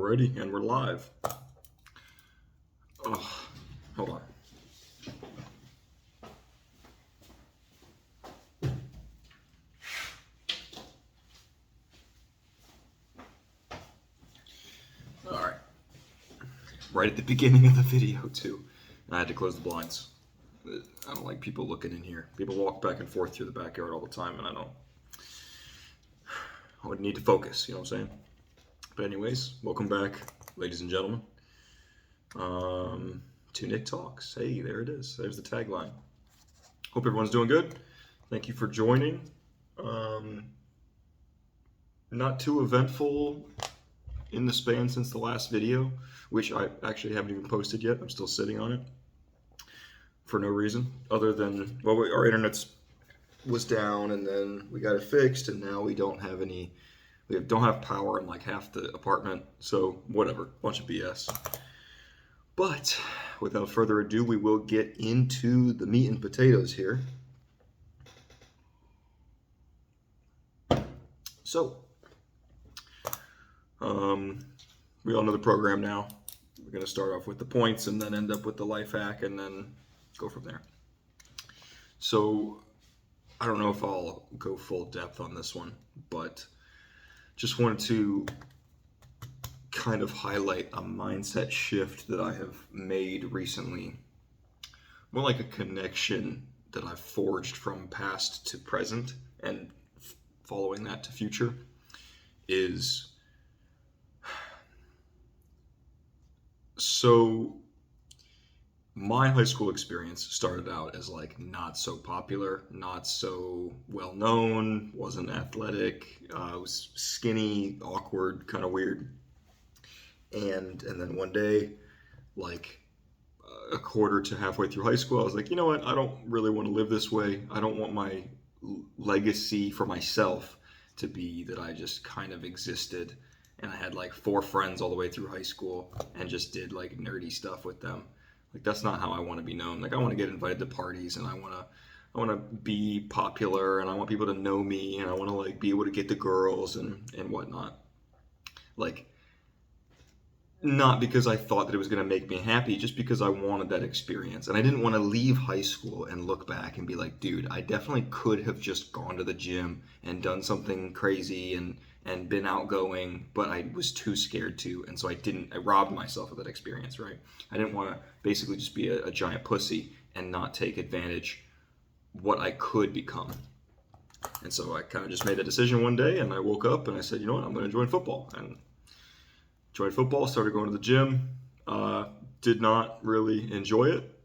Alrighty, and we're live. Oh, hold on. Alright. Right at the beginning of the video, too. I had to close the blinds. I don't like people looking in here. People walk back and forth through the backyard all the time, and I would need to focus, you know what I'm saying? But anyways, welcome back, ladies and gentlemen, to NickTalks. Hey, there it is. There's the tagline. Hope everyone's doing good. Thank you for joining. Not too eventful in the span since the last video, which I actually haven't even posted yet. I'm still sitting on it for no reason other than, well, our internet was down and then we got it fixed, and now we don't have power in like half the apartment, so whatever, bunch of BS. But without further ado, we will get into the meat and potatoes here. So, we all know the program now. We're going to start off with the points and then end up with the life hack and then go from there. So, I don't know if I'll go full depth on this one, but just wanted to kind of highlight a mindset shift that I have made recently. More like a connection that I've forged from past to present and following that to future is, so my high school experience started out as like not so popular, not so well known, wasn't athletic, I was skinny, awkward, kind of weird. And then one day, like a quarter to halfway through high school, I was like, you know what? I don't really want to live this way. I don't want my legacy for myself to be that I just kind of existed and I had like 4 friends all the way through high school and just did like nerdy stuff with them. Like, that's not how I want to be known. Like, I want to get invited to parties, and I want to be popular, and I want people to know me, and I want to like be able to get the girls and whatnot. Like, not because I thought that it was going to make me happy, just because I wanted that experience. And I didn't want to leave high school and look back and be like, dude, I definitely could have just gone to the gym and done something crazy and been outgoing, but I was too scared to, and so I robbed myself of that experience, right? I didn't want to basically just be a giant pussy and not take advantage what I could become. And so I kind of just made that decision one day, and I woke up and I said, you know what, I'm going to join football. And joined football, started going to the gym, did not really enjoy it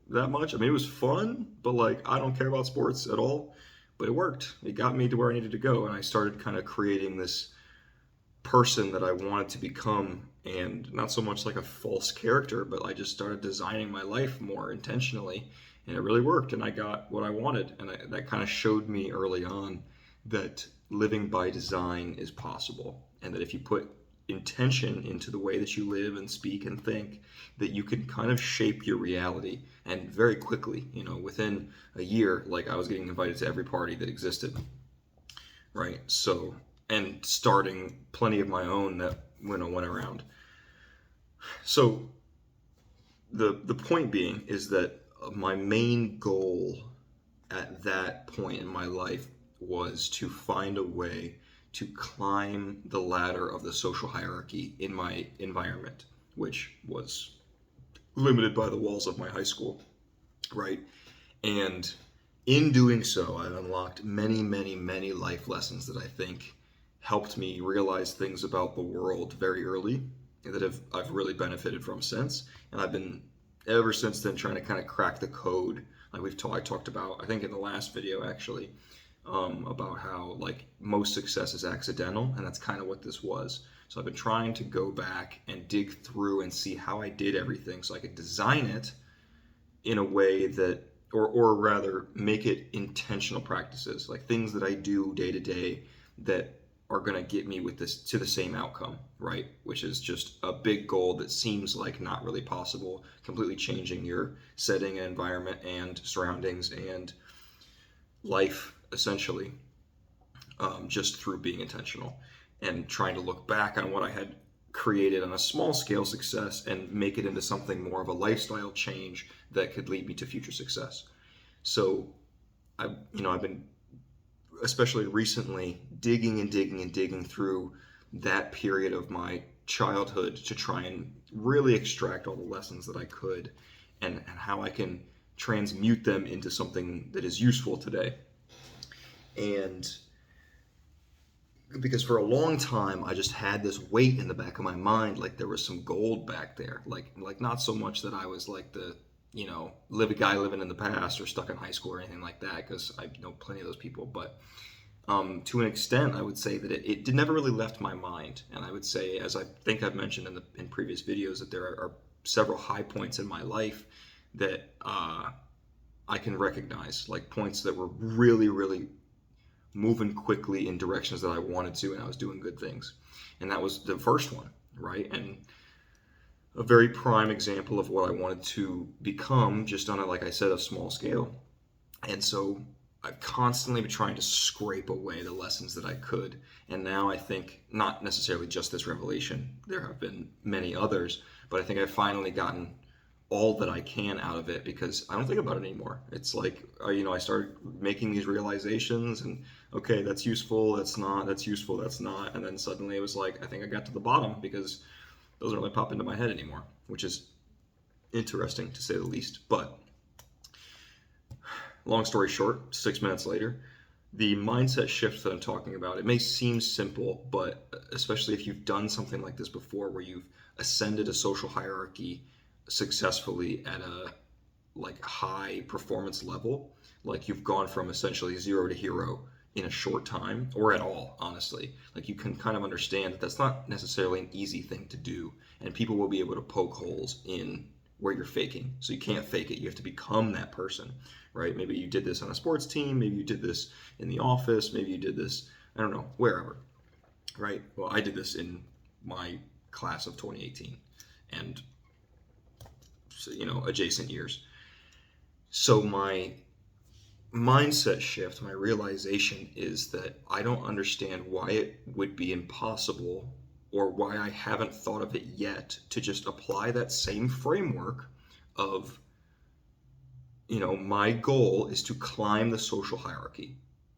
that much. I mean, it was fun, but like, I don't care about sports at all. But it worked. It got me to where I needed to go, and I started kind of creating this person that I wanted to become, and not so much like a false character, but I just started designing my life more intentionally, and it really worked, and I got what I wanted. And that kind of showed me early on that living by design is possible, and that if you put intention into the way that you live and speak and think, that you can kind of shape your reality. And very quickly, you know, within a year, like, I was getting invited to every party that existed, right? So, and starting plenty of my own that went around. So the point being is that my main goal at that point in my life was to find a way to climb the ladder of the social hierarchy in my environment, which was limited by the walls of my high school, right? And in doing so, I unlocked many, many, many life lessons that I think helped me realize things about the world very early and that I've really benefited from since. And I've been, ever since then, trying to kind of crack the code. Like I talked about, I think in the last video actually, about how like most success is accidental, and that's kind of what this was. So I've been trying to go back and dig through and see how I did everything so I could design it in a way that, or rather make it intentional practices, like things that I do day to day that are going to get me with this to the same outcome, right? Which is just a big goal that seems like not really possible, completely changing your setting and environment and surroundings and life essentially, just through being intentional and trying to look back on what I had create it on a small scale success and make it into something more of a lifestyle change that could lead me to future success. So I've been, especially recently, digging and digging and digging through that period of my childhood to try and really extract all the lessons that I could, and how I can transmute them into something that is useful today. And because for a long time I just had this weight in the back of my mind, like there was some gold back there, like not so much that I was like the guy living in the past or stuck in high school or anything like that, because I know plenty of those people, but to an extent I would say that it never really left my mind. And I would say, as I think I've mentioned in previous videos, that there are several high points in my life that I can recognize, like points that were really, really moving quickly in directions that I wanted to, and I was doing good things. And that was the first one, right? And a very prime example of what I wanted to become, just on a, like I said, a small scale. And so I've constantly been trying to scrape away the lessons that I could. And now I think, not necessarily just this revelation, there have been many others, but I think I've finally gotten all that I can out of it, because I don't think about it anymore. It's like, I started making these realizations, and okay, that's useful, that's not, that's useful, that's not. And then suddenly it was like, I think I got to the bottom, because those don't really pop into my head anymore, which is interesting to say the least. But long story short, 6 minutes later, the mindset shift that I'm talking about, it may seem simple, but especially if you've done something like this before, where you've ascended a social hierarchy successfully at a high performance level, like you've gone from essentially zero to hero in a short time, or at all, honestly, like you can kind of understand that that's not necessarily an easy thing to do, and people will be able to poke holes in where you're faking. So you can't fake it, you have to become that person, right? Maybe you did this on a sports team, maybe you did this in the office, maybe you did this, I don't know, wherever, right? Well, I did this in my class of 2018 and adjacent years. So my mindset shift, my realization is that I don't understand why it would be impossible, or why I haven't thought of it yet, to just apply that same framework of, my goal is to climb the social hierarchy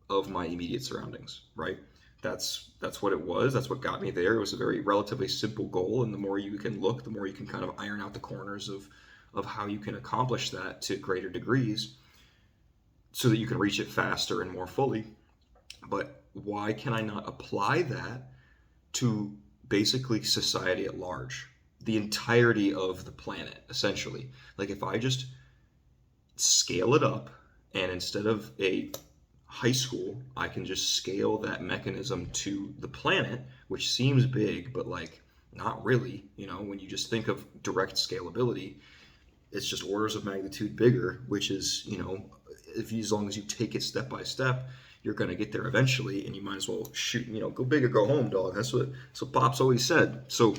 of my immediate surroundings, right? That's what it was. That's what got me there. It was a very relatively simple goal, and the more you can look, the more you can kind of iron out the corners of how you can accomplish that to greater degrees, so that you can reach it faster and more fully. But why can I not apply that to basically society at large, the entirety of the planet, essentially? Like, if I just scale it up, and instead of a high school, I can just scale that mechanism to the planet, which seems big, but not really. When you just think of direct scalability, it's just orders of magnitude bigger, which is, as long as you take it step by step, you're going to get there eventually, and you might as well shoot, go big or go home, dog. That's what Pop's always said. So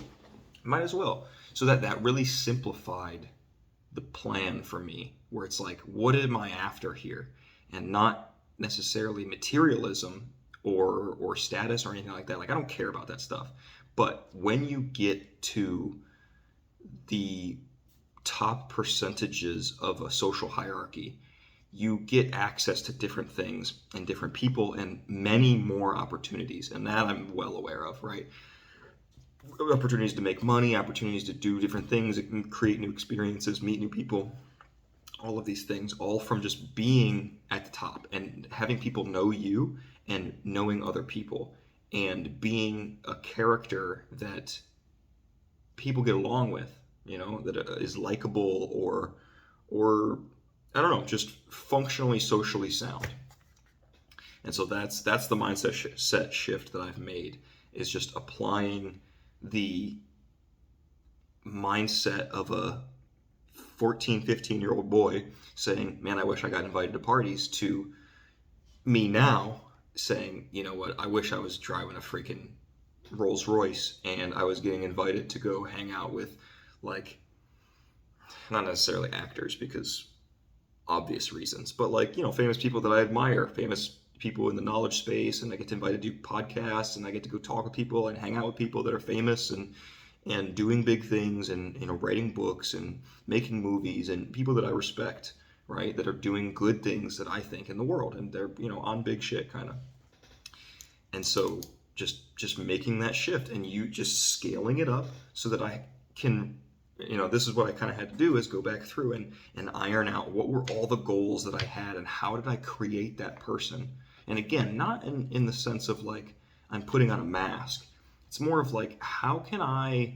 might as well. So that really simplified the plan for me, where it's like, what am I after here? And not necessarily materialism or status or anything like that. Like, I don't care about that stuff. But when you get to the top percentages of a social hierarchy, you get access to different things and different people and many more opportunities. And that I'm well aware of, right? Opportunities to make money, opportunities to do different things, create new experiences, meet new people, all of these things, all from just being at the top and having people know you and knowing other people and being a character that people get along with, that is likable or I don't know, just functionally socially sound. And so that's the mindset shift that I've made, is just applying the mindset of a 14, 15-year-old boy saying, man, I wish I got invited to parties, to me now saying, you know what, I wish I was driving a freaking Rolls Royce and I was getting invited to go hang out with, not necessarily actors because obvious reasons, but famous people that I admire, famous people in the knowledge space, and I get to invite to do podcasts, and I get to go talk with people and hang out with people that are famous, and and doing big things and writing books and making movies and people that I respect, right? That are doing good things that I think in the world and they're on big shit kind of. And so just making that shift and you just scaling it up so that I can this is what I kind of had to do is go back through and iron out what were all the goals that I had and how did I create that person. And again, not in the sense of like I'm putting on a mask. It's more of like how can I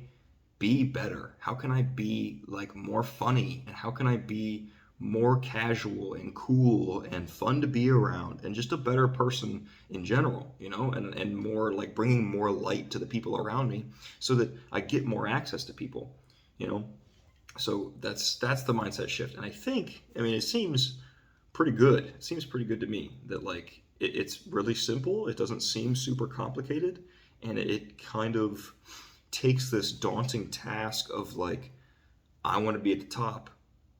be better? How can I be like more funny? And how can I be more casual and cool and fun to be around and just a better person in general, and more like bringing more light to the people around me so that I get more access to people, you know? So that's the mindset shift. And I mean, it seems pretty good. It seems pretty good to me that like it's really simple. It doesn't seem super complicated. And it kind of takes this daunting task of like, I want to be at the top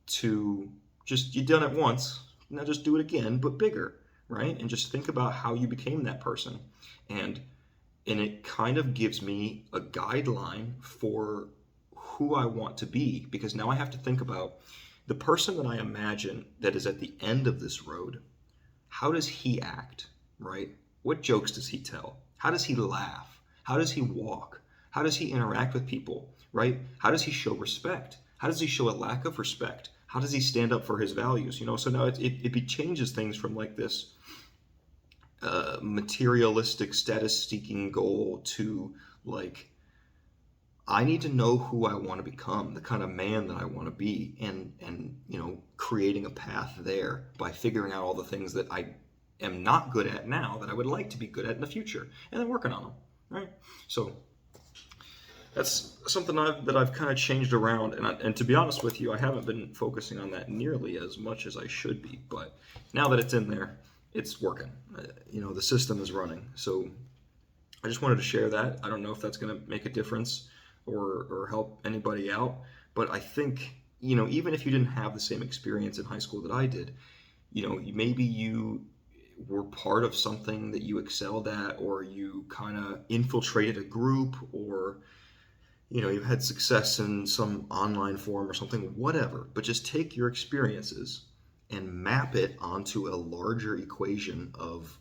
to just, you've done it once, now just do it again, but bigger, right? And just think about how you became that person. And it kind of gives me a guideline for who I want to be because now I have to think about the person that I imagine that is at the end of this road. How does he act, right? What jokes does he tell? How does he laugh? How does he walk? How does he interact with people, right? How does he show respect? How does he show a lack of respect? How does he stand up for his values? So now it changes things from like this materialistic status-seeking goal to like I need to know who I want to become, the kind of man that I want to be, and creating a path there by figuring out all the things that I am not good at now that I would like to be good at in the future, and then working on them, right? So that's something that I've kind of changed around, and to be honest with you, I haven't been focusing on that nearly as much as I should be. But now that it's in there, it's working. The system is running. So I just wanted to share that. I don't know if that's going to make a difference or help anybody out, but I think even if you didn't have the same experience in high school that I did, maybe you were part of something that you excelled at, or you kind of infiltrated a group, or you had success in some online forum or something, whatever, but just take your experiences and map it onto a larger equation of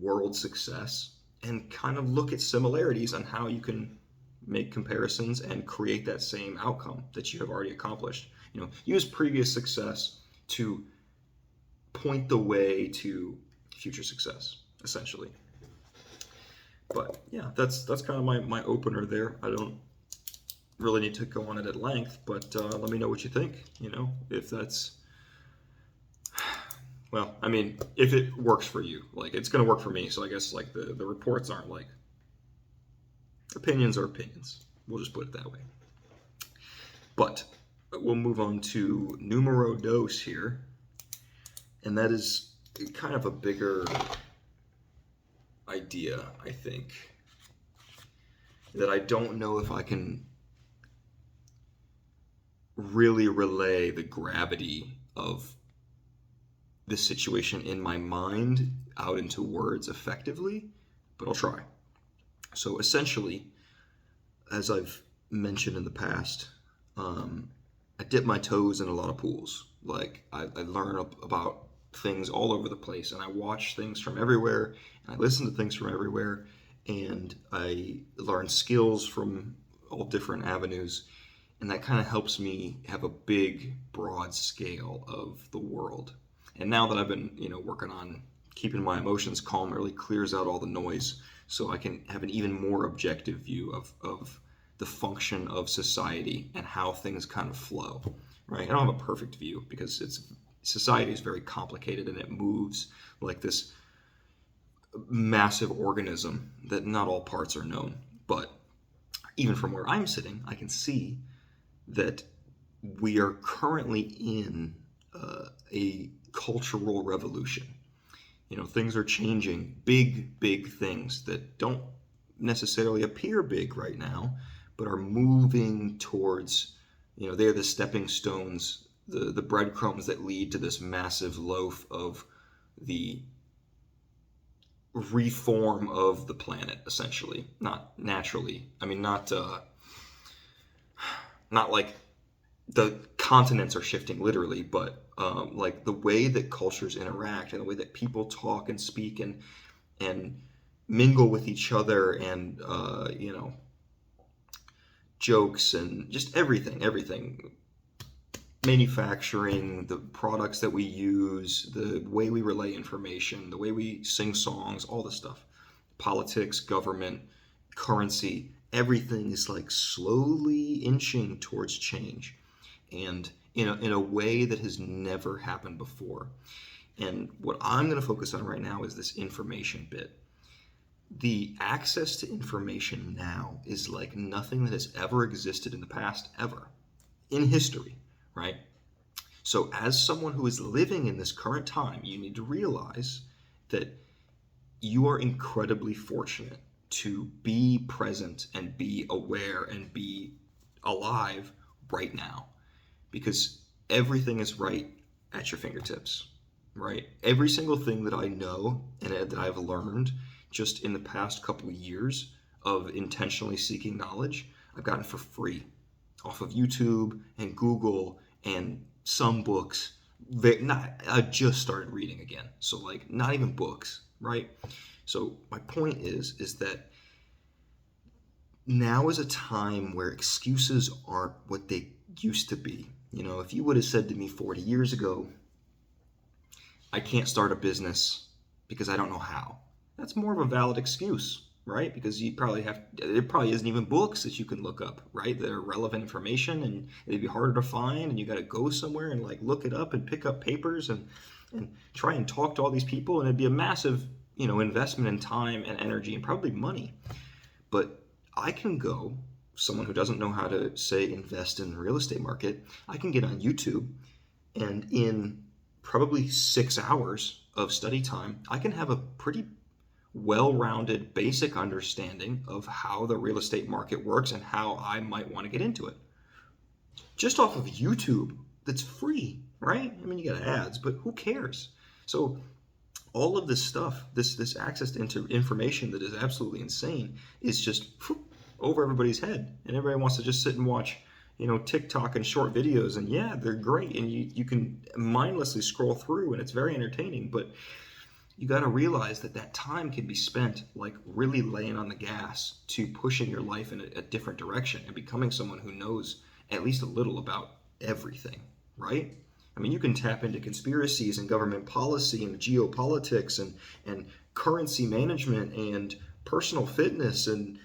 world success and kind of look at similarities on how you can make comparisons and create that same outcome that you have already accomplished. Use previous success to point the way to future success, essentially. But yeah, that's kind of my opener there. I don't really need to go on it at length, but let me know what you think. If that's, well, I mean, if it works for you, like it's going to work for me. So I guess like the reports aren't like opinions are opinions. We'll just put it that way. But we'll move on to numero dos here, and that is kind of a bigger idea, I think, that I don't know if I can really relay the gravity of this situation in my mind out into words effectively, but I'll try. So essentially, as I've mentioned in the past, I dip my toes in a lot of pools. Like I learn about things all over the place, and I watch things from everywhere, and I listen to things from everywhere, and I learn skills from all different avenues, and that kind of helps me have a big, broad scale of the world. And now that I've been, working on keeping my emotions calm, it really clears out all the noise, so I can have an even more objective view of the function of society and how things kind of flow, right? I don't have a perfect view because society is very complicated and it moves like this massive organism that not all parts are known. But even from where I'm sitting, I can see that we are currently in a cultural revolution. Things are changing, big things that don't necessarily appear big right now, but are moving towards, they're the stepping stones, the breadcrumbs that lead to this massive loaf of the reform of the planet, essentially. Not naturally. I mean, not not like the continents are shifting literally, but like the way that cultures interact and the way that people talk and speak and mingle with each other, and jokes and just everything, manufacturing, the products that we use, the way we relay information, the way we sing songs, all this stuff, politics, government, currency, everything is like slowly inching towards change, and in a way that has never happened before. And what I'm going to focus on right now is this information bit. The access to information now is like nothing that has ever existed in the past, ever, in history, right? So, as someone who is living in this current time, you need to realize that you are incredibly fortunate to be present and be aware and be alive right now, because everything is right at your fingertips, right? Every single thing that I know and that I've learned just in the past couple of years of intentionally seeking knowledge, I've gotten for free off of YouTube and Google and some books. I just started reading again, so like not even books, right? So my point is that now is a time where excuses aren't what they used to be. If you would have said to me 40 years ago, I can't start a business because I don't know how, that's more of a valid excuse, right? Because there probably isn't even books that you can look up, right? That are relevant information, and it'd be harder to find, and you got to go somewhere and like look it up and pick up papers and try and talk to all these people, and it'd be a massive, investment in time and energy and probably money. But I can go, someone who doesn't know how to, say, invest in the real estate market, I can get on YouTube, and in probably 6 hours of study time, I can have a pretty well-rounded basic understanding of how the real estate market works and how I might want to get into it. Just off of YouTube, that's free, right? I mean, you got ads, but who cares? So all of this stuff, this access to information that is absolutely insane, is just over everybody's head, and everybody wants to just sit and watch TikTok and short videos, and yeah, they're great, and you can mindlessly scroll through, and it's very entertaining, but you got to realize that time can be spent like really laying on the gas to pushing your life in a different direction and becoming someone who knows at least a little about everything, right? I mean, you can tap into conspiracies and government policy and geopolitics and currency management and personal fitness and,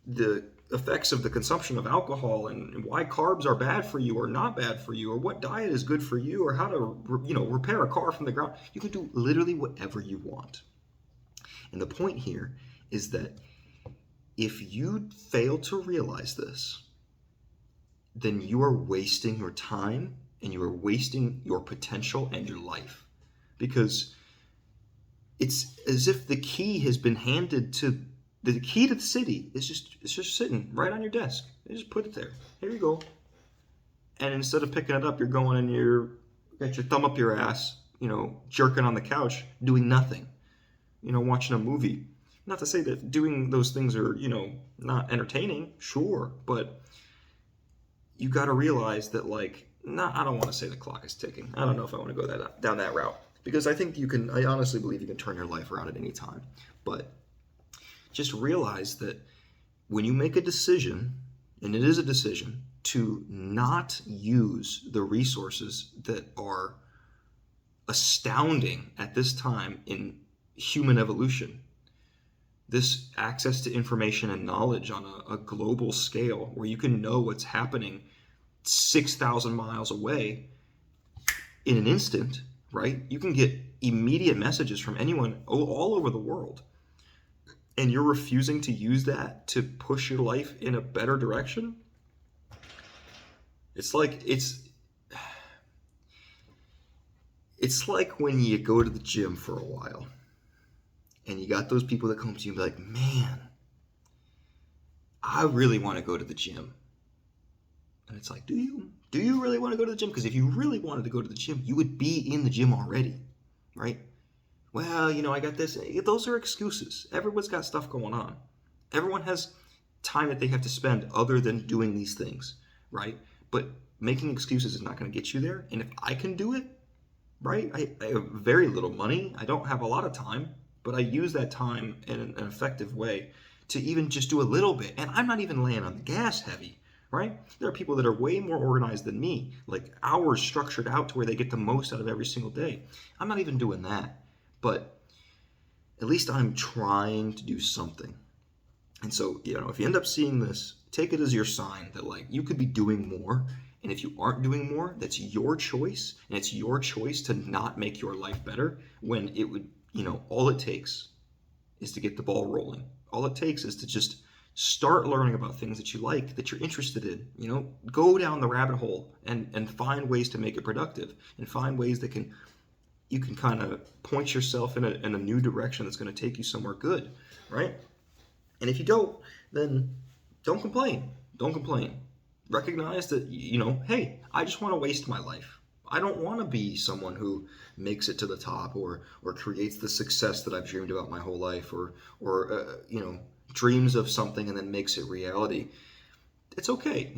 the effects of the consumption of alcohol and why carbs are bad for you or not bad for you, or what diet is good for you, or how to, repair a car from the ground. You can do literally whatever you want. And the point here is that if you fail to realize this, then you are wasting your time and you are wasting your potential and your life, because it's as if the key has been handed to the key to the city. It's just sitting right on your desk. They just put it there. Here you go. And instead of picking it up, you're going and you got your thumb up your ass, jerking on the couch, doing nothing, watching a movie. Not to say that doing those things are, not entertaining, sure, but you got to realize that, like, I don't want to say the clock is ticking. I don't know if I want to go down that route, because I think I honestly believe you can turn your life around at any time. But just realize that when you make a decision, and it is a decision, to not use the resources that are astounding at this time in human evolution, this access to information and knowledge on a global scale where you can know what's happening 6,000 miles away in an instant, right? You can get immediate messages from anyone all over the world. And you're refusing to use that to push your life in a better direction? It's like when you go to the gym for a while and you got those people that come to you and be like, man, I really want to go to the gym. And it's like, do you really want to go to the gym? Because if you really wanted to go to the gym, you would be in the gym already, right? Well, I got this. Those are excuses. Everyone's got stuff going on. Everyone has time that they have to spend other than doing these things, right? But making excuses is not going to get you there. And if I can do it, right? I have very little money. I don't have a lot of time, but I use that time in an effective way to even just do a little bit. And I'm not even laying on the gas heavy, right? There are people that are way more organized than me, like hours structured out to where they get the most out of every single day. I'm not even doing that, but at least I'm trying to do something. And so, if you end up seeing this, take it as your sign that like you could be doing more. And if you aren't doing more, that's your choice. And it's your choice to not make your life better when it would, all it takes is to get the ball rolling. All it takes is to just start learning about things that you like, that you're interested in. Go down the rabbit hole and find ways to make it productive and find ways that you can kind of point yourself in a new direction that's going to take you somewhere good, right? And if you don't, then don't complain. Don't complain. Recognize that, hey, I just want to waste my life. I don't want to be someone who makes it to the top or creates the success that I've dreamed about my whole life or dreams of something and then makes it reality. It's okay.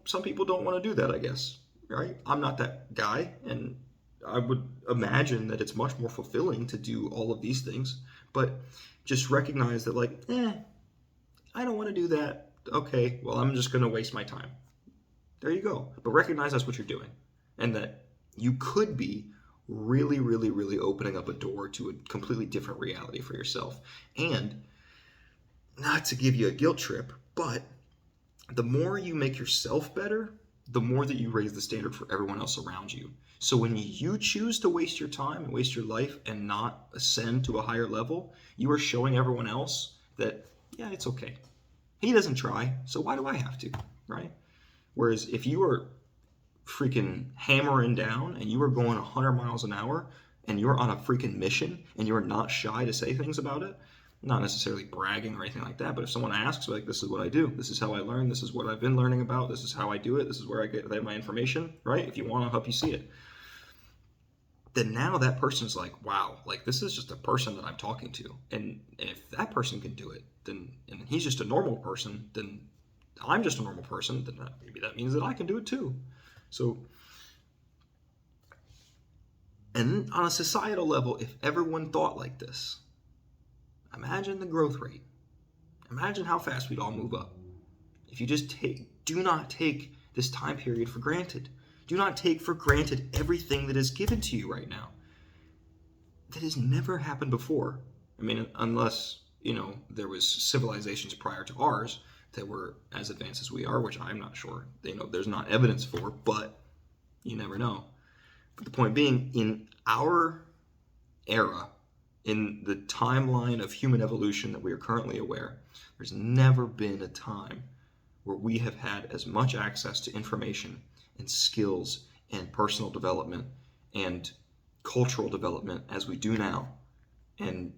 Some people don't want to do that, I guess, right? I'm not that guy, and I would imagine that it's much more fulfilling to do all of these things, but just recognize that I don't want to do that. Okay, well, I'm just going to waste my time. There you go. But recognize that's what you're doing and that you could be really, really, really opening up a door to a completely different reality for yourself. And not to give you a guilt trip, but the more you make yourself better, the more that you raise the standard for everyone else around you. So when you choose to waste your time and waste your life and not ascend to a higher level, you are showing everyone else that, yeah, it's okay. He doesn't try, so why do I have to, right? Whereas if you are freaking hammering down and you are going 100 miles an hour and you're on a freaking mission and you're not shy to say things about it, not necessarily bragging or anything like that, but if someone asks, like, this is what I do, this is how I learn, this is what I've been learning about, this is how I do it, this is where I get my information, right? If you want, I'll help you see it. Then now that person's like, wow, like this is just a person that I'm talking to. And if that person can do it, then, and he's just a normal person, then I'm just a normal person, then maybe that means that I can do it too. So, and on a societal level, if everyone thought like this, imagine the growth rate. Imagine how fast we'd all move up. If you just do not take this time period for granted. Do not take for granted everything that is given to you right now. That has never happened before. I mean, unless, there was civilizations prior to ours that were as advanced as we are, which I'm not sure. There's not evidence for, but you never know. But the point being, in our era, in the timeline of human evolution that we are currently aware, there's never been a time where we have had as much access to information and skills and personal development and cultural development as we do now. And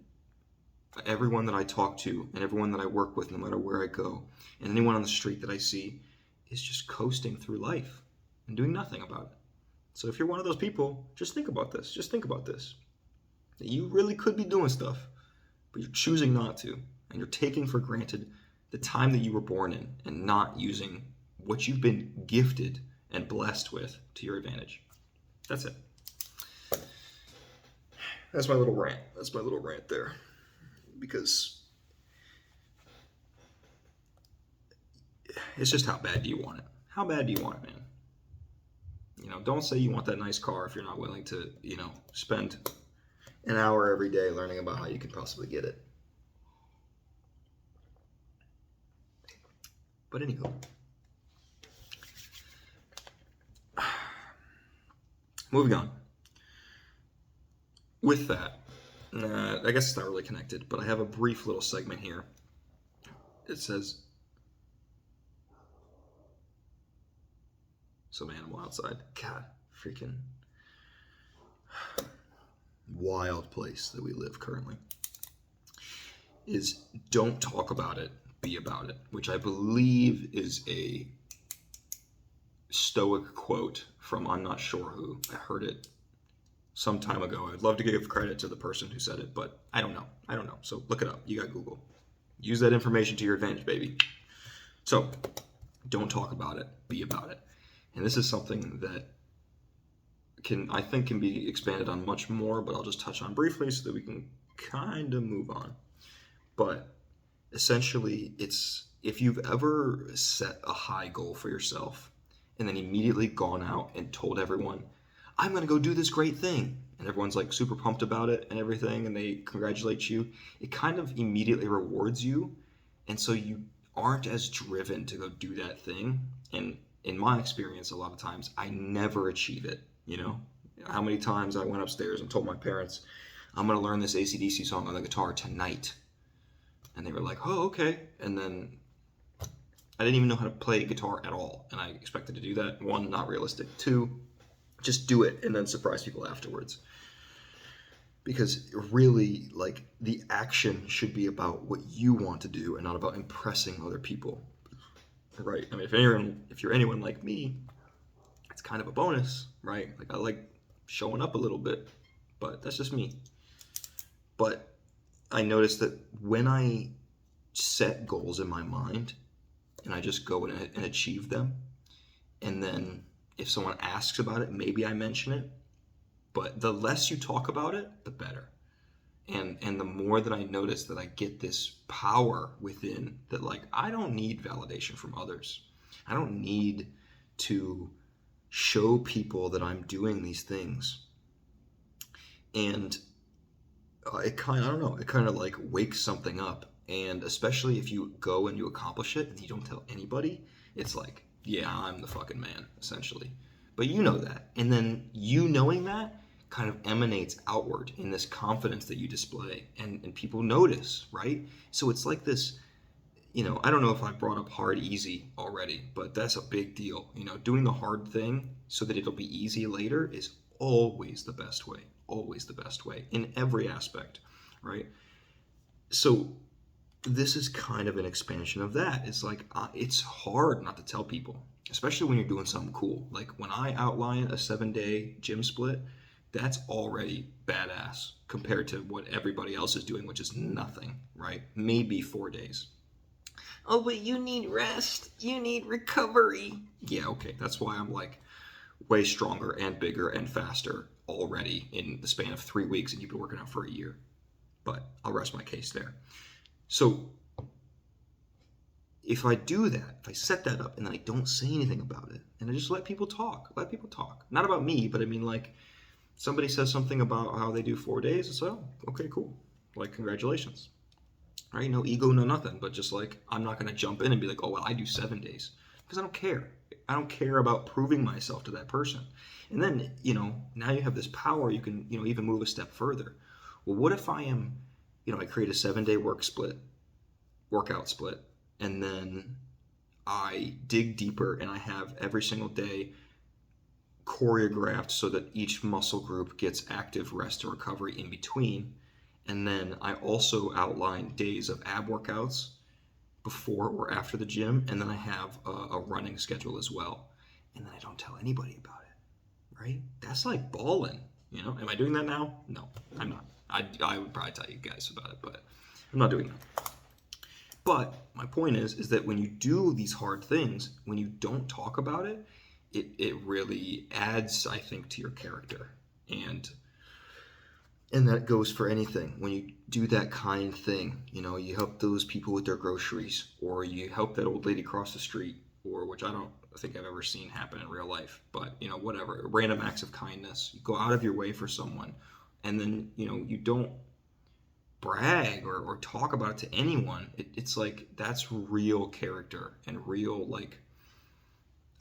everyone that I talk to and everyone that I work with, no matter where I go, and anyone on the street that I see is just coasting through life and doing nothing about it. So if you're one of those people, just think about this. Just think about this. That you really could be doing stuff, but you're choosing not to. And you're taking for granted the time that you were born in and not using what you've been gifted and blessed with to your advantage. That's it. That's my little rant. That's my little rant there. Because it's just how bad do you want it? How bad do you want it, man? Don't say you want that nice car if you're not willing to, spend an hour every day learning about how you can possibly get it. But anywho, moving on. With that, I guess it's not really connected, but I have a brief little segment here. It says, some animal outside. God, freaking wild place that we live currently. Is don't talk about it, be about it, which I believe is a Stoic quote from I'm not sure who. I heard it some time ago. I'd love to give credit to the person who said it, but I don't know. So look it up. You got Google. Use that information to your advantage, baby. So Don't talk about it, be about it. And this is something that I think can be expanded on much more, but I'll just touch on briefly so that we can kind of move on. But essentially, it's if you've ever set a high goal for yourself and then immediately gone out and told everyone, I'm going to go do this great thing, and everyone's like super pumped about it and everything, and they congratulate you, it kind of immediately rewards you. And so you aren't as driven to go do that thing. And in my experience, a lot of times I never achieve it. How many times I went upstairs and told my parents, I'm going to learn this AC/DC song on the guitar tonight. And they were like, oh, okay. And then I didn't even know how to play guitar at all. And I expected to do that. One, not realistic. Two, just do it and then surprise people afterwards. Because really, like, the action should be about what you want to do and not about impressing other people. Right? I mean, if you're anyone like me, it's kind of a bonus, right? Like, I like showing up a little bit, but that's just me. But I noticed that when I set goals in my mind and I just go and achieve them, and then if someone asks about it, maybe I mention it, but the less you talk about it, the better. And the more that I notice that I get this power within that, like, I don't need validation from others. I don't need to show people that I'm doing these things. And it kind of, I don't know, it kind of like wakes something up. And especially if you go and you accomplish it and you don't tell anybody, it's like, yeah, I'm the fucking man, essentially. But you know that. And then you knowing that kind of emanates outward in this confidence that you display. And people notice, right? So it's like this, I don't know if I brought up hard, easy already, but that's a big deal. Doing the hard thing so that it'll be easy later is always the best way. Always the best way in every aspect, right? So this is kind of an expansion of that. It's like, it's hard not to tell people, especially when you're doing something cool. Like when I outline a 7-day gym split, that's already badass compared to what everybody else is doing, which is nothing, right? Maybe 4 days. Oh, but you need rest. You need recovery. Yeah, okay. That's why I'm like way stronger and bigger and faster already in the span of 3 weeks, and you've been working out for a year. But I'll rest my case there. So if I do that, if I set that up and then I don't say anything about it, and I just let people talk. Not about me, but I mean, like, somebody says something about how they do 4 days, it's like, oh, okay, cool. Like, congratulations. Right? No ego, no nothing, but just like, I'm not going to jump in and be like, oh, well, I do 7 days. Because I don't care. I don't care about proving myself to that person. And then, now you have this power, you can, even move a step further. Well, what if I am, I create a 7-day workout split, and then I dig deeper and I have every single day choreographed so that each muscle group gets active rest and recovery in between. And then I also outline days of ab workouts before or after the gym, and then I have a running schedule as well. And then I don't tell anybody about it, right? That's like balling, Am I doing that now? No, I'm not. I would probably tell you guys about it, but I'm not doing that. But my point is that when you do these hard things, when you don't talk about it, it really adds, I think, to your character. And that goes for anything. When you do that kind thing, you help those people with their groceries, or you help that old lady cross the street, or which I don't think I've ever seen happen in real life, but whatever, random acts of kindness. You go out of your way for someone, and then you don't brag or talk about it to anyone. It's like, that's real character and real, like,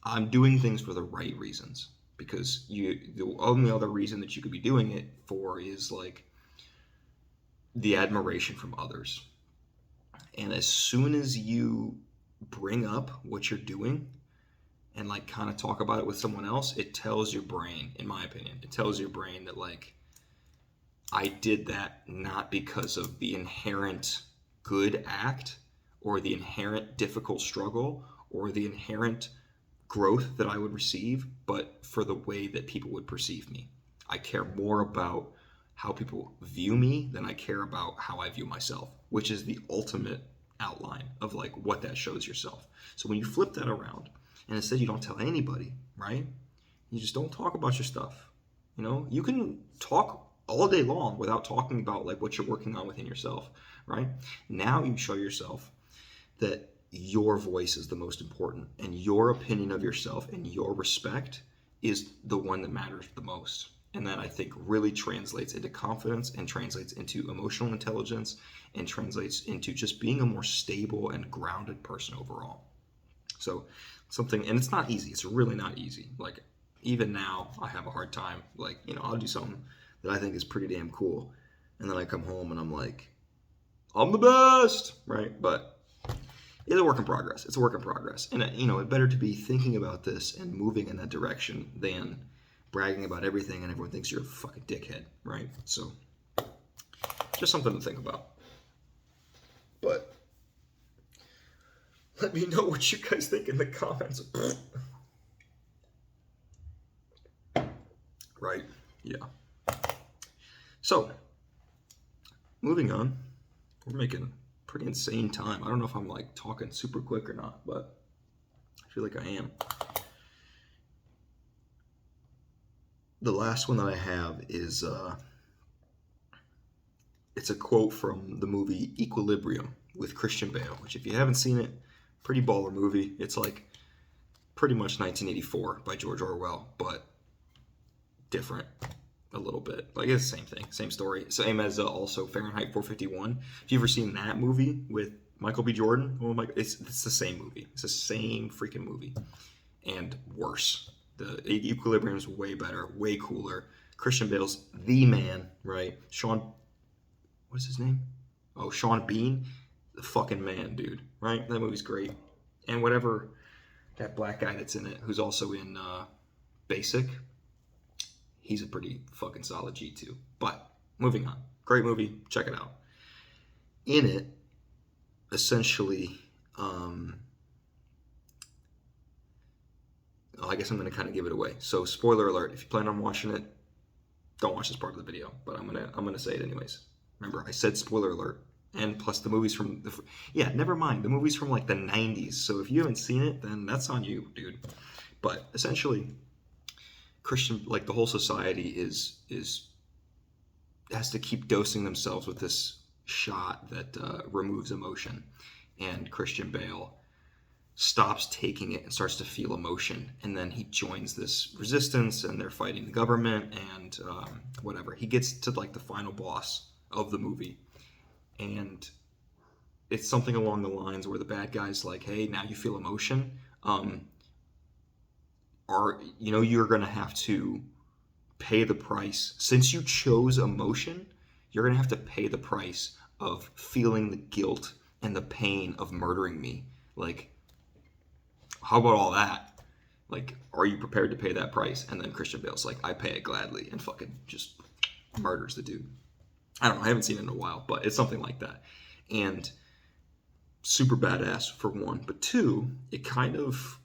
I'm doing things for the right reasons. Because the only other reason that you could be doing it for is like the admiration from others. And as soon as you bring up what you're doing and like kind of talk about it with someone else, it tells your brain, in my opinion, it tells your brain that, like, I did that not because of the inherent good act or the inherent difficult struggle or the inherent growth that I would receive, but for the way that people would perceive me. I care more about how people view me than I care about how I view myself, which is the ultimate outline of like what that shows yourself. So when you flip that around and instead you don't tell anybody, right? You just don't talk about your stuff. You can talk all day long without talking about like what you're working on within yourself, right? Now you show yourself that your voice is the most important and your opinion of yourself and your respect is the one that matters the most. And that I think really translates into confidence and translates into emotional intelligence and translates into just being a more stable and grounded person overall. So something, and it's not easy. It's really not easy. Like even now I have a hard time. Like, I'll do something that I think is pretty damn cool. And then I come home and I'm like, I'm the best, right? But it's a work in progress. It's a work in progress. And, it better to be thinking about this and moving in that direction than bragging about everything and everyone thinks you're a fucking dickhead, right? So just something to think about. But let me know what you guys think in the comments. Right? Yeah. So, moving on. We're making pretty insane time. I don't know if I'm like talking super quick or not, but I feel like I am. The last one that I have is it's a quote from the movie Equilibrium with Christian Bale, which if you haven't seen it, pretty baller movie. It's like pretty much 1984 by George Orwell, but different a little bit. Like it's the same thing, same story. Same as also Fahrenheit 451. If you've ever seen that movie with Michael B. Jordan, oh my, it's the same movie. It's the same freaking movie, and worse. The Equilibrium is way better, way cooler. Christian Bale's the man, right? What's his name? Oh, Sean Bean, the fucking man, dude. Right? That movie's great. And whatever that black guy that's in it, who's also in Basic, he's a pretty fucking solid G2. But moving on, great movie. Check it out. In it, essentially, I guess I'm going to kind of give it away. So, spoiler alert: if you plan on watching it, don't watch this part of the video. But I'm gonna say it anyways. Remember, I said spoiler alert. And plus the movies from never mind. The movies from like the 90s. So if you haven't seen it, then that's on you, dude. But essentially, Christian, like the whole society is has to keep dosing themselves with this shot that removes emotion. And Christian Bale stops taking it and starts to feel emotion, and then he joins this resistance and they're fighting the government and whatever. He gets to like the final boss of the movie, and it's something along the lines where the bad guy's like, hey, now you feel emotion, you're gonna have to pay the price. Since you chose emotion, you're gonna have to pay the price of feeling the guilt and the pain of murdering me. Like, how about all that? Like, are you prepared to pay that price? And then Christian Bale's like, I pay it gladly, and fucking just murders the dude. I don't know, I haven't seen it in a while, but it's something like that. And super badass for one, but two, it kind of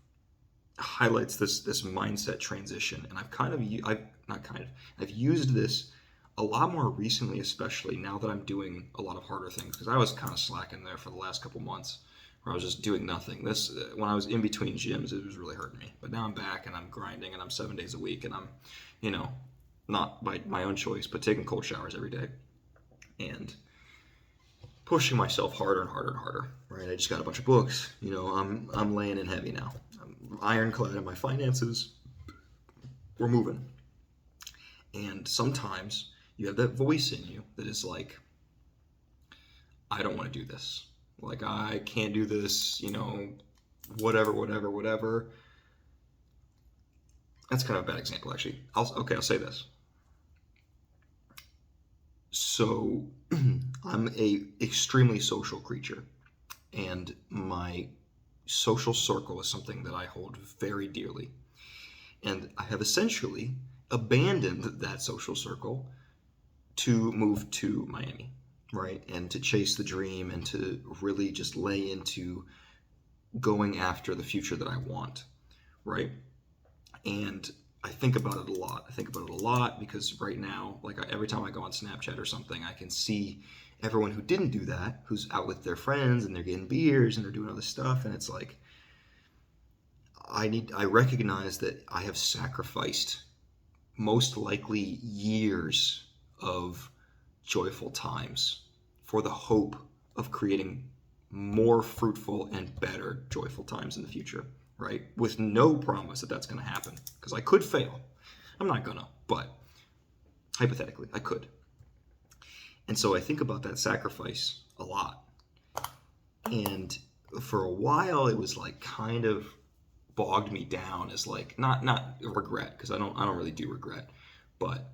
highlights this mindset transition. And I've used this a lot more recently, especially now that I'm doing a lot of harder things, because I was kind of slacking there for the llast couple months, where I was just doing nothing. When I was in between gyms, it was really hurting me. But now I'm back and I'm grinding and I'm 7 days a week and I'm, not by my own choice, but taking cold showers every day and pushing myself harder and harder and harder. Right? I just got a bunch of books. I'm laying in heavy now. I'm ironclad in my finances. We're moving. And sometimes you have that voice in you that is like, I don't want to do this. Like, I can't do this, whatever. That's kind of a bad example, actually. I'll say this. So, I'm a extremely social creature, and my social circle is something that I hold very dearly. And I have essentially abandoned that social circle to move to Miami. Right, and to chase the dream and to really just lay into going after the future that I want, right? And I think about it a lot. Because right now, like every time I go on Snapchat or something, I can see everyone who didn't do that, who's out with their friends and they're getting beers and they're doing other stuff, and it's like I recognize that I have sacrificed most likely years of joyful times for the hope of creating more fruitful and better joyful times in the future, right? With no promise that that's going to happen, because I could fail. I'm not gonna, but hypothetically, I could. And so I think about that sacrifice a lot. And for a while, it was like kind of bogged me down as like not regret, because I don't really do regret, but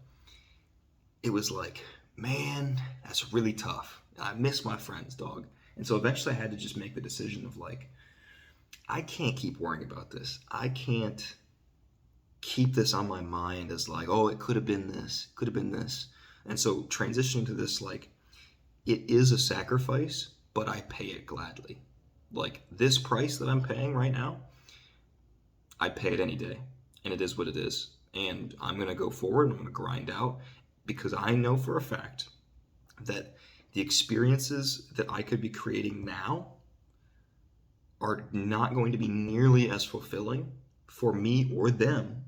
it was like, man, that's really tough. I miss my friends, dog. And so eventually I had to just make the decision of like, I can't keep worrying about this. I can't keep this on my mind as like, oh, it could have been this, could have been this. And so transitioning to this, like, it is a sacrifice, but I pay it gladly. Like, this price that I'm paying right now, I pay it any day, and it is what it is. And I'm going to go forward and I'm going to grind out, because I know for a fact that the experiences that I could be creating now are not going to be nearly as fulfilling for me or them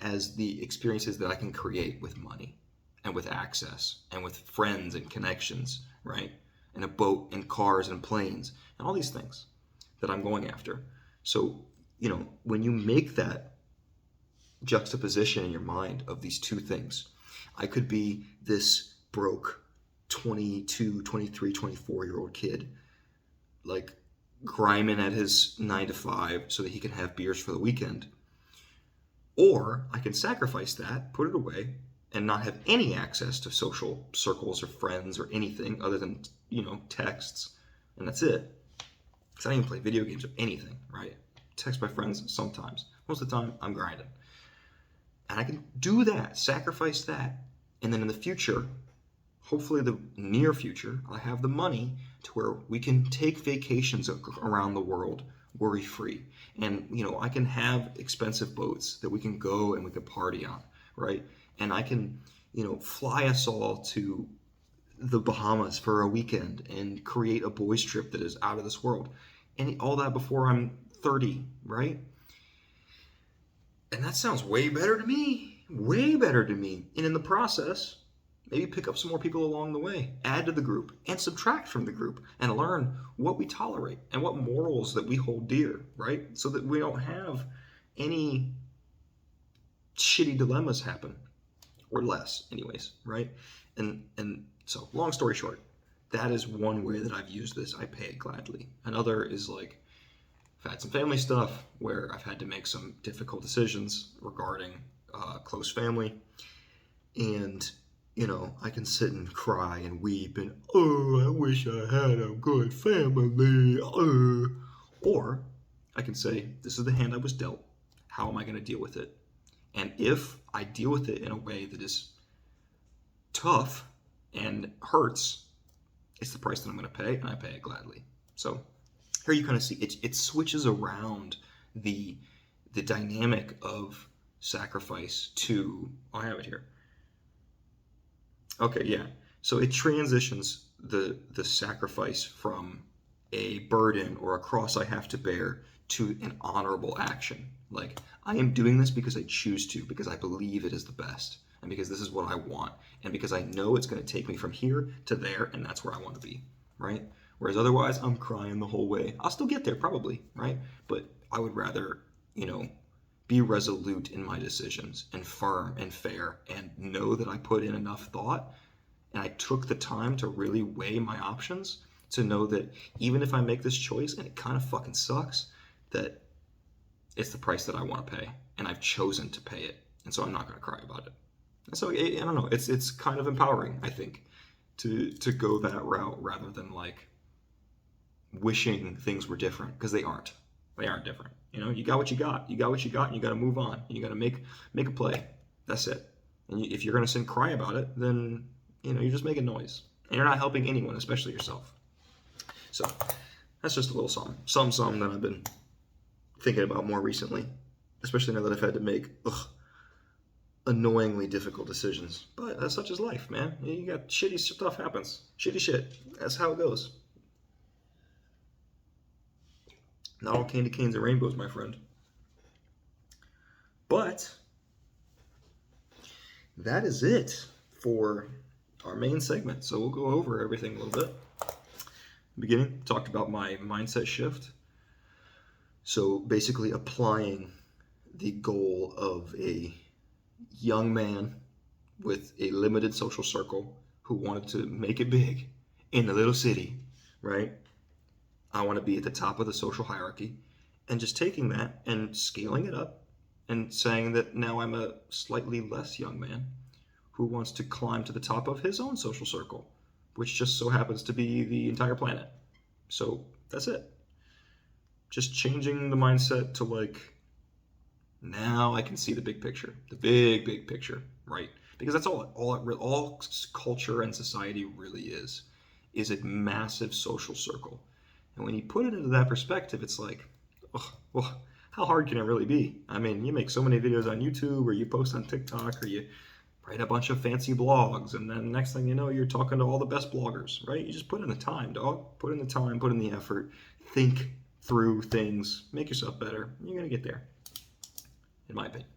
as the experiences that I can create with money and with access and with friends and connections, right? And a boat and cars and planes and all these things that I'm going after. So, you know, when you make that juxtaposition in your mind of these two things, I could be this broke 22, 23, 24-year-old kid, like grinding at his 9 to 5 so that he can have beers for the weekend. Or I can sacrifice that, put it away, and not have any access to social circles or friends or anything other than, you know, texts, and that's it. Because I don't even play video games or anything, right? Text my friends sometimes. Most of the time, I'm grinding. And I can do that, sacrifice that, and then in the future, hopefully the near future, I have the money to where we can take vacations around the world worry-free. And, you know, I can have expensive boats that we can go and we can party on, right? And I can, you know, fly us all to the Bahamas for a weekend and create a boys trip that is out of this world. And all that before I'm 30, right? And that sounds way better to me. Way better to me. And in the process, maybe pick up some more people along the way, add to the group, and subtract from the group, and learn what we tolerate and what morals that we hold dear, right? So that we don't have any shitty dilemmas happen, or less, anyways, right? And so, long story short, that is one way that I've used this. I pay it gladly. Another is like, I've had some family stuff where I've had to make some difficult decisions regarding close family, and you know, I can sit and cry and weep and, oh, I wish I had a good family. Or I can say, this is the hand I was dealt. How am I going to deal with it? And if I deal with it in a way that is tough and hurts, it's the price that I'm going to pay, and I pay it gladly. So here you kind of see it switches around the dynamic of sacrifice to, oh, I have it here. Okay, yeah. So it transitions the sacrifice from a burden or a cross I have to bear to an honorable action. Like, I am doing this because I choose to, because I believe it is the best, and because this is what I want, and because I know it's going to take me from here to there, and that's where I want to be, right? Whereas otherwise, I'm crying the whole way. I'll still get there, probably, right? But I would rather, you know, be resolute in my decisions and firm and fair and know that I put in enough thought and I took the time to really weigh my options to know that even if I make this choice and it kind of fucking sucks, that it's the price that I want to pay and I've chosen to pay it. And so I'm not going to cry about it. And so I don't know, it's kind of empowering, I think, to go that route rather than like wishing things were different, because they aren't. They aren't different. You know, you got what you got. You got what you got, and you got to move on. And you got to make a play. That's it. And if you're going to sit and cry about it, then, you know, you're just making noise. And you're not helping anyone, especially yourself. So that's just a little something that I've been thinking about more recently, especially now that I've had to make annoyingly difficult decisions. But that's such as life, man. You got shitty stuff happens. Shitty shit. That's how it goes. Not all candy canes and rainbows, my friend. But that is it for our main segment. So we'll go over everything a little bit. Beginning, talked about my mindset shift. So basically applying the goal of a young man with a limited social circle who wanted to make it big in the little city, right? I want to be at the top of the social hierarchy, and just taking that and scaling it up and saying that now I'm a slightly less young man who wants to climb to the top of his own social circle, which just so happens to be the entire planet. So that's it. Just changing the mindset to like, now I can see the big picture, the big picture, right? Because that's all culture and society really is a massive social circle. And when you put it into that perspective, it's like, oh, well, how hard can it really be? I mean, you make so many videos on YouTube, or you post on TikTok, or you write a bunch of fancy blogs, and then next thing you know, you're talking to all the best bloggers, right? You just put in the time, dog. Put in the time, put in the effort, think through things, make yourself better. You're gonna get there, in my opinion.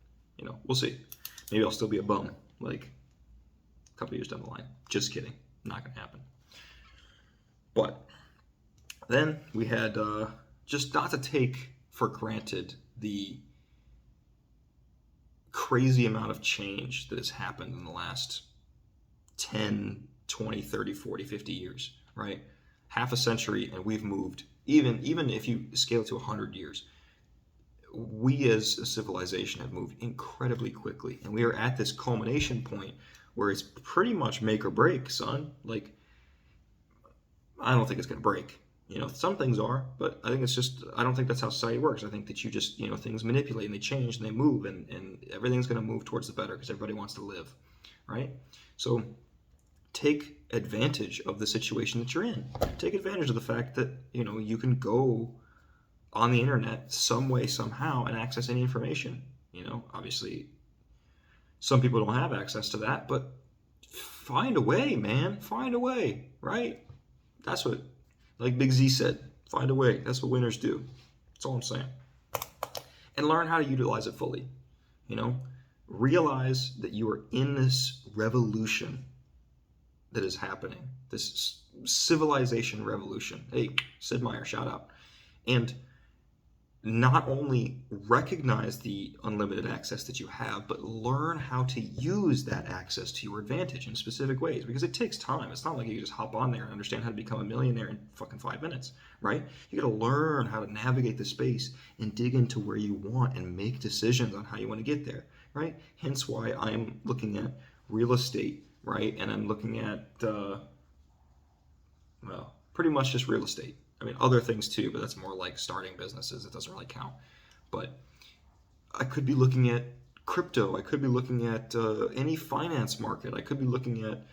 We'll see. Maybe I'll still be a bum, like a couple years down the line. Just kidding. Not gonna happen. But then we had just not to take for granted the crazy amount of change that has happened in the last 10, 20, 30, 40, 50 years, right? Half a century, and we've moved. Even if you scale to 100 years, we as a civilization have moved incredibly quickly. And we are at this culmination point where it's pretty much make or break, son. Like, I don't think it's going to break. Some things are, but I don't think that's how society works. I think that you just, things manipulate and they change and they move, and everything's going to move towards the better because everybody wants to live, right? So take advantage of the situation that you're in. Take advantage of the fact that, you can go on the internet some way, somehow, and access any information. Obviously, some people don't have access to that, but find a way, man. Find a way, right? That's what, like Big Z said, find a way. That's what winners do. That's all I'm saying. And learn how to utilize it fully. Realize that you are in this revolution that is happening, this civilization revolution. Hey, Sid Meier, shout out. And not only recognize the unlimited access that you have, but learn how to use that access to your advantage in specific ways, because it takes time. It's not like you can just hop on there and understand how to become a millionaire in fucking 5 minutes, right? You got to learn how to navigate the space and dig into where you want and make decisions on how you want to get there, right? Hence why I'm looking at real estate, right? And I'm looking at, pretty much just real estate. I mean, other things too, but that's more like starting businesses. It doesn't really count. But I could be looking at crypto. I could be looking at any finance market. I could be looking at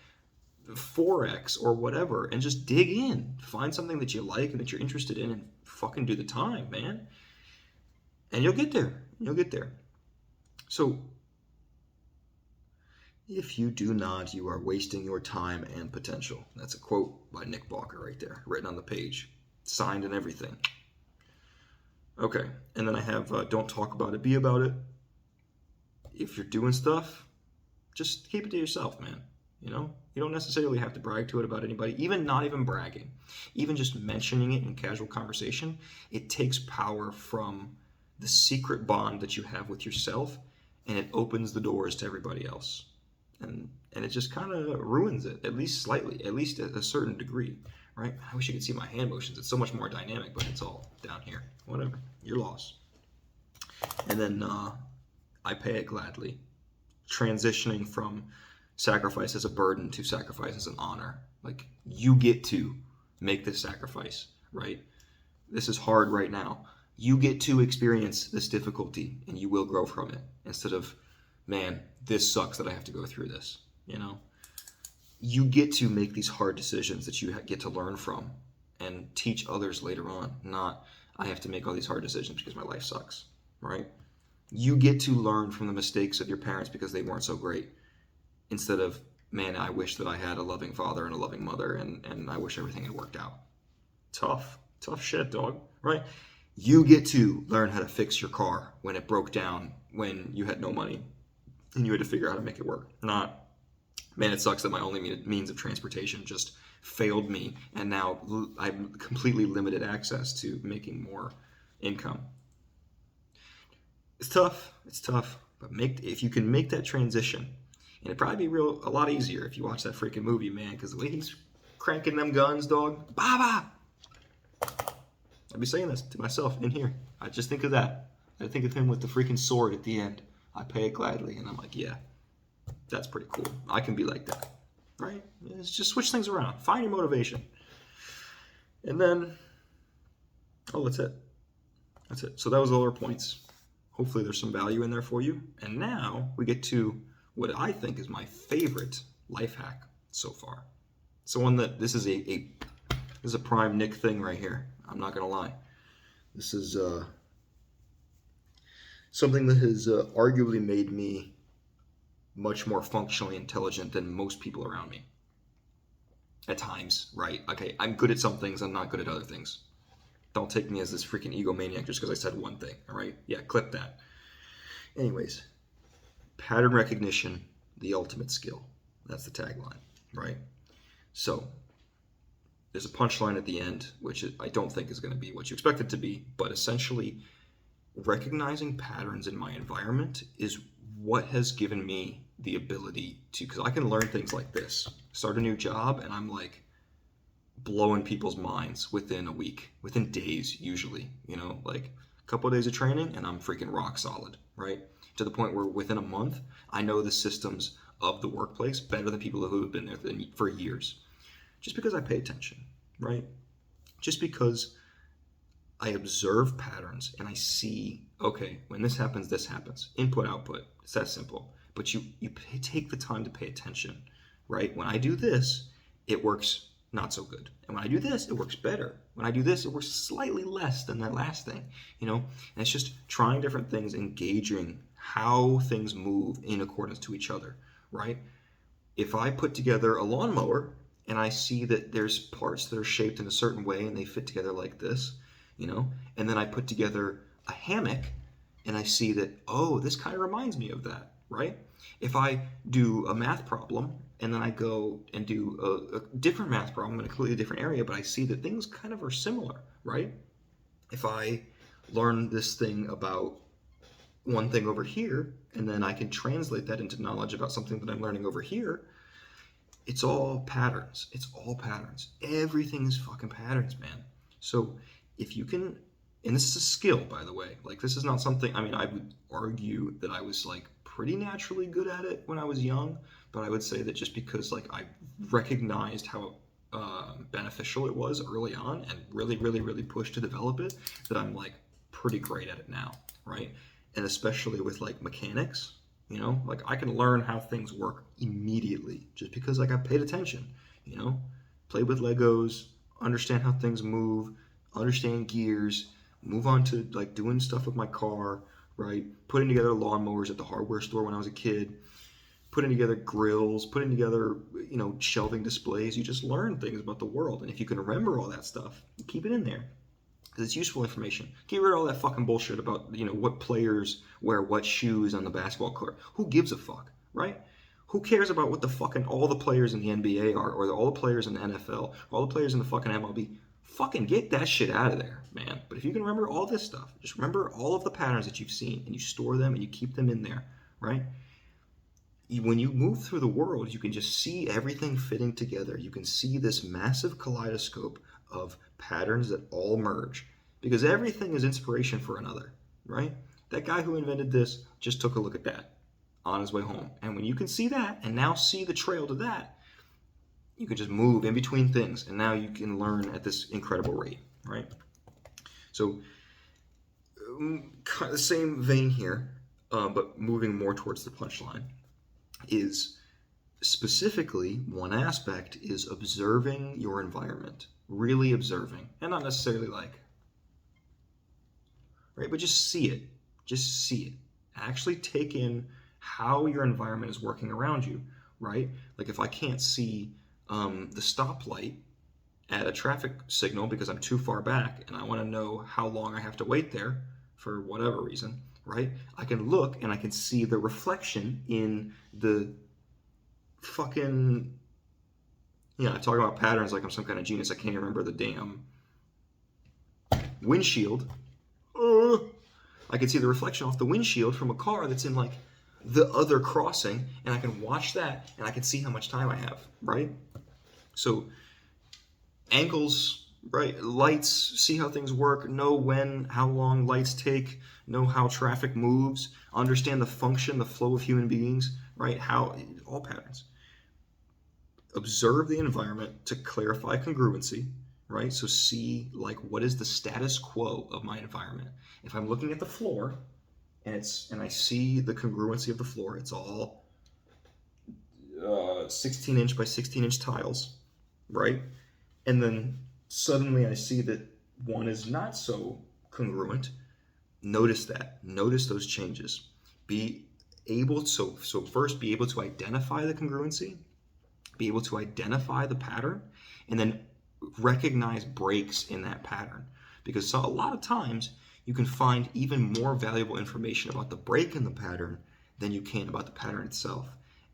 Forex or whatever, and just dig in. Find something that you like and that you're interested in, and fucking do the time, man. And you'll get there. You'll get there. So if you do not, you are wasting your time and potential. That's a quote by Nick Barker right there, written on the page. Signed and everything. Okay, and then I have don't talk about it, be about it. If you're doing stuff, just keep it to yourself, man. You don't necessarily have to brag to it about anybody, even not even bragging. Even just mentioning it in casual conversation, it takes power from the secret bond that you have with yourself, and it opens the doors to everybody else. And it just kind of ruins it, at least slightly, at least at a certain degree. Right? I wish you could see my hand motions. It's so much more dynamic, but it's all down here. Whatever. Your loss. And then I pay it gladly. Transitioning from sacrifice as a burden to sacrifice as an honor. Like, you get to make this sacrifice, right? This is hard right now. You get to experience this difficulty, and you will grow from it. Instead of, man, this sucks that I have to go through this, You get to make these hard decisions that you get to learn from and teach others later on. Not, I have to make all these hard decisions because my life sucks, right? You get to learn from the mistakes of your parents because they weren't so great, instead of, man, I wish that I had a loving father and a loving mother, and I wish everything had worked out. Tough shit, dog, right? You get to learn how to fix your car when it broke down, when you had no money and you had to figure out how to make it work. Not, man, it sucks that my only means of transportation just failed me, and now I'm completely limited access to making more income. It's tough, but if you can make that transition, and it'd probably be a lot easier if you watch that freaking movie, man, because the way he's cranking them guns, dog, Baba. I'd be saying this to myself in here. I just think of that. I think of him with the freaking sword at the end. I pay it gladly, and I'm like, yeah, that's pretty cool. I can be like that, right? It's just switch things around. Find your motivation, and then, that's it. That's it. So that was all our points. Hopefully there's some value in there for you. And now we get to what I think is my favorite life hack so far. So one that this is a prime Nick thing right here. I'm not gonna lie. This is something that has arguably made me much more functionally intelligent than most people around me. At times, right? Okay, I'm good at some things, I'm not good at other things. Don't take me as this freaking egomaniac just because I said one thing, all right? Yeah, clip that. Anyways, pattern recognition, the ultimate skill. That's the tagline, right? So, there's a punchline at the end, which I don't think is going to be what you expect it to be, but essentially, recognizing patterns in my environment is what has given me the ability to, because I can learn things like this. Start a new job, and I'm like blowing people's minds within a week, within days usually, like a couple of days of training, and I'm freaking rock solid, right? To the point where within a month, I know the systems of the workplace better than people who have been there for years. Just because I pay attention, right? Just because I observe patterns and I see, okay, when this happens, input, output. It's that simple. But you take the time to pay attention, right? When I do this, it works not so good. And when I do this, it works better. When I do this, it works slightly less than that last thing, And it's just trying different things, engaging how things move in accordance to each other, right? If I put together a lawnmower and I see that there's parts that are shaped in a certain way and they fit together like this, and then I put together a hammock and I see that, oh, this kind of reminds me of that, right? If I do a math problem and then I go and do a different math problem in a completely different area, but I see that things kind of are similar, right? If I learn this thing about one thing over here, and then I can translate that into knowledge about something that I'm learning over here, it's all patterns. It's all patterns. Everything is fucking patterns, man. So if you can, and this is a skill, by the way, like this is not something, I would argue that I was like pretty naturally good at it when I was young, but I would say that just because like I recognized how beneficial it was early on and really, really, really pushed to develop it, that I'm like pretty great at it now, right? And especially with like mechanics, like I can learn how things work immediately just because like I paid attention, play with Legos, understand how things move, understand gears, move on to like doing stuff with my car, right? Putting together lawnmowers at the hardware store when I was a kid, putting together grills, putting together, shelving displays. You just learn things about the world. And if you can remember all that stuff, keep it in there. Because it's useful information. Get rid of all that fucking bullshit about, what players wear what shoes on the basketball court. Who gives a fuck, right? Who cares about what the fucking all the players in the NBA are, or all the players in the NFL, or all the players in the fucking MLB? Fucking get that shit out of there, man. But if you can remember all this stuff, just remember all of the patterns that you've seen, and you store them, and you keep them in there, right? When you move through the world, you can just see everything fitting together. You can see this massive kaleidoscope of patterns that all merge, because everything is inspiration for another, right? That guy who invented this just took a look at that on his way home. And when you can see that and now see the trail to that, you can just move in between things, and now you can learn at this incredible rate, right? So the same vein here, but moving more towards the punchline, is specifically one aspect is observing your environment, really observing, and not necessarily like, right, but just see it, Actually take in how your environment is working around you, right? Like if I can't see the stoplight at a traffic signal because I'm too far back and I want to know how long I have to wait there for whatever reason, right? I can look and I can see the reflection in the fucking, I talk about patterns like I'm some kind of genius. I can't remember the damn windshield. I can see the reflection off the windshield from a car that's in like the other crossing, and I can watch that and I can see how much time I have, right? So angles, right? Lights, see how things work, know when, how long lights take, know how traffic moves, understand the function, the flow of human beings, right? How, all patterns. Observe the environment to clarify congruency, right? So see like what is the status quo of my environment. If I'm looking at the floor and I see the congruency of the floor, it's all 16-inch by 16-inch tiles, right? And then suddenly I see that one is not so congruent. Notice that. Notice those changes. Be able to, so first be able to identify the congruency, be able to identify the pattern, and then recognize breaks in that pattern. Because a lot of times you can find even more valuable information about the break in the pattern than you can about the pattern itself.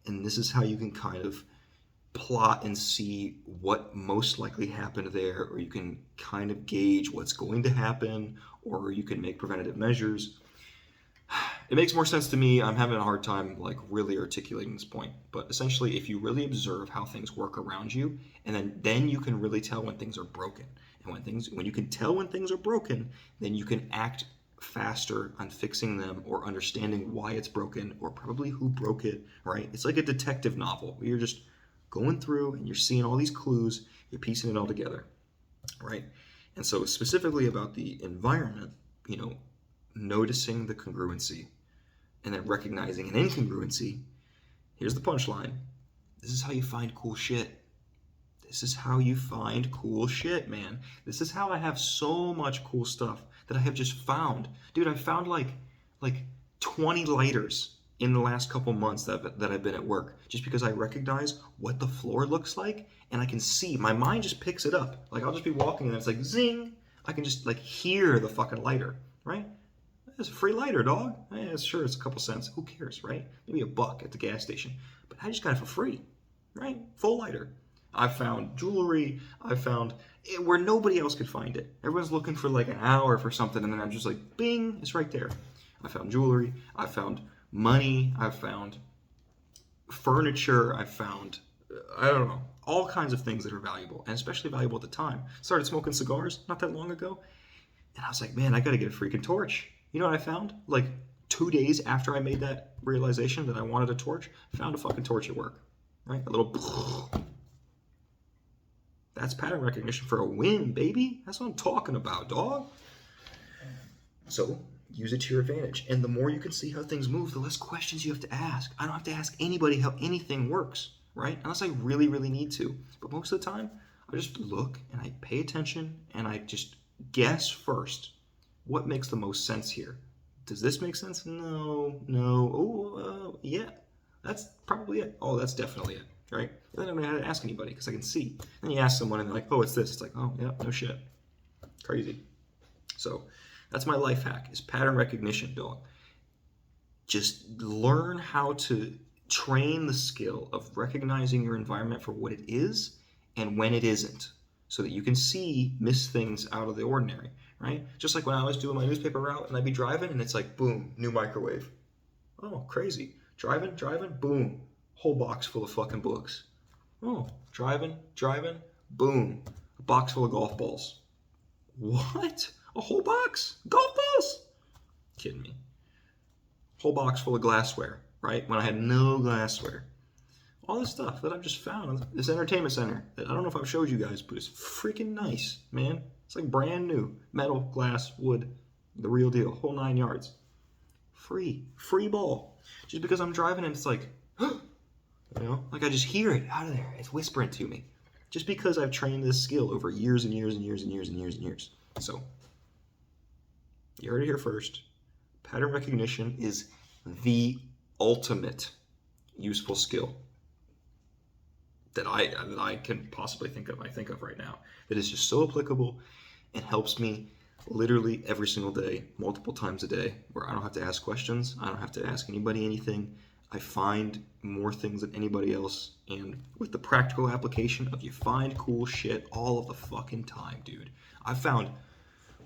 And this is how you can kind of plot and see what most likely happened there, or you can kind of gauge what's going to happen, or you can make preventative measures. It makes more sense to me. I'm having a hard time like really articulating this point, but essentially if you really observe how things work around you, and then you can really tell when things are broken. And when you can tell when things are broken, then you can act faster on fixing them or understanding why it's broken or probably who broke it, right? It's like a detective novel where you're just going through and you're seeing all these clues, you're piecing it all together, right? And so specifically about the environment, noticing the congruency and then recognizing an incongruency, here's the punchline. This is how you find cool shit. This is how you find cool shit, man. This is how I have so much cool stuff that I have just found. Dude, I found like 20 lighters in the last couple months that I've been at work, just because I recognize what the floor looks like and I can see, my mind just picks it up. Like I'll just be walking and it's like zing. I can just like hear the fucking lighter, right? It's a free lighter, dog. Yeah, sure, it's a couple cents. Who cares, right? Maybe $1 at the gas station. But I just got it for free, right? Full lighter. I found jewelry. I found it where nobody else could find it. Everyone's looking for like an hour for something, and then I'm just like, bing, it's right there. I found jewelry. I found money. I found furniture. I found, I don't know, all kinds of things that are valuable, and especially valuable at the time. Started smoking cigars not that long ago, and I was like, man, I got to get a freaking torch. You know what I found? Like 2 days after I made that realization that I wanted a torch, I found a fucking torch at work, right? A little. That's pattern recognition for a win, baby. That's what I'm talking about, dog. So use it to your advantage. And the more you can see how things move, the less questions you have to ask. I don't have to ask anybody how anything works, right? Unless I really, really need to. But most of the time, I just look and I pay attention and I just guess first. What makes the most sense here? Does this make sense? No. Oh, yeah. That's probably it. Oh, that's definitely it, right? And then I don't have to ask anybody because I can see. Then you ask someone and they're like, oh, it's this. It's like, oh, yeah, no shit. Crazy. So that's my life hack is pattern recognition, dog. Just learn how to train the skill of recognizing your environment for what it is and when it isn't, so that you can miss things out of the ordinary, right? Just like when I was doing my newspaper route and I'd be driving and it's like, boom, new microwave. Oh, crazy. Driving, boom, whole box full of fucking books. Oh, driving, boom, a box full of golf balls. What? A whole box? Golf balls? Kidding me. Whole box full of glassware, right? When I had no glassware. All this stuff that I've just found. This entertainment center that I don't know if I've showed you guys, but it's freaking nice, man. It's like brand new. Metal, glass, wood, the real deal. Whole 9 yards. Free ball. Just because I'm driving and it's like, like I just hear it out of there. It's whispering to me. Just because I've trained this skill over years and years and years and years and years and years. So, you heard it here first. Pattern recognition is the ultimate useful skill that I can possibly think of. I think of right now that is just so applicable and helps me literally every single day, multiple times a day, where I don't have to ask questions. I don't have to ask anybody anything. I find more things than anybody else, and with the practical application of you find cool shit all of the fucking time, dude. I found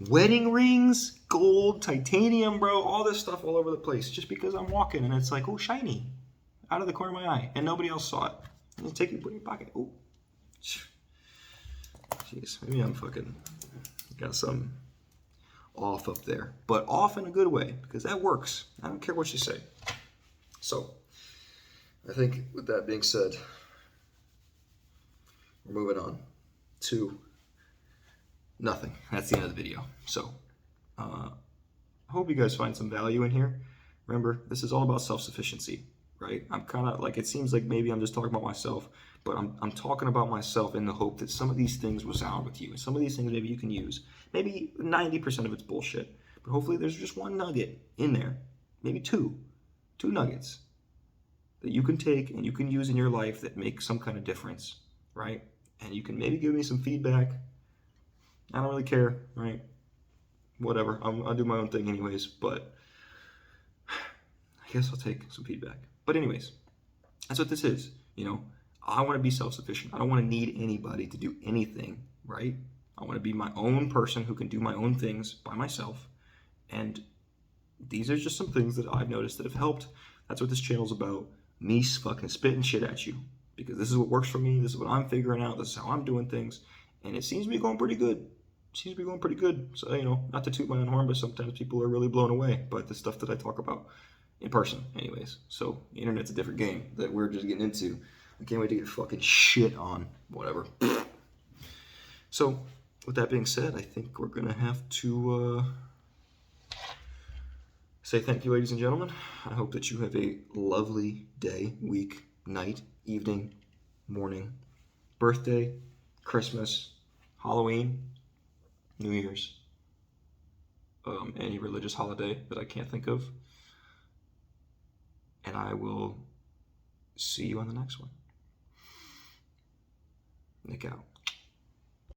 wedding rings, gold, titanium, bro, all this stuff all over the place just because I'm walking and it's like, oh, shiny, out of the corner of my eye, and nobody else saw it. And you take it, put it in your pocket. Oh, jeez, maybe I'm fucking got some off up there, but off in a good way because that works. I don't care what you say. So, I think with that being said, we're moving on to nothing. That's the end of the video. So, I hope you guys find some value in here. Remember, this is all about self-sufficiency, right? I'm kind of like, it seems like maybe I'm just talking about myself, but I'm talking about myself in the hope that some of these things will sound with you, and some of these things maybe you can use. Maybe 90% of it's bullshit, but hopefully there's just one nugget in there, maybe two nuggets that you can take and you can use in your life that make some kind of difference, right? And you can maybe give me some feedback. I don't really care, right? Whatever, I'll do my own thing anyways, but I guess I'll take some feedback. But anyways, that's what this is, you know? I want to be self-sufficient. I don't want to need anybody to do anything, right? I want to be my own person who can do my own things by myself. And these are just some things that I've noticed that have helped. That's what this channel's about. Me fucking spitting shit at you. Because this is what works for me. This is what I'm figuring out. This is how I'm doing things. And it seems to be going pretty good. It seems to be going pretty good. So, you know, not to toot my own horn, but sometimes people are really blown away by the stuff that I talk about. In person, anyways. So, the internet's a different game that we're just getting into. I can't wait to get fucking shit on. Whatever. So, with that being said, I think we're going to have to say thank you, ladies and gentlemen. I hope that you have a lovely day, week, night, evening, morning, birthday, Christmas, Halloween, New Year's, any religious holiday that I can't think of. And I will see you on the next one. Nick out.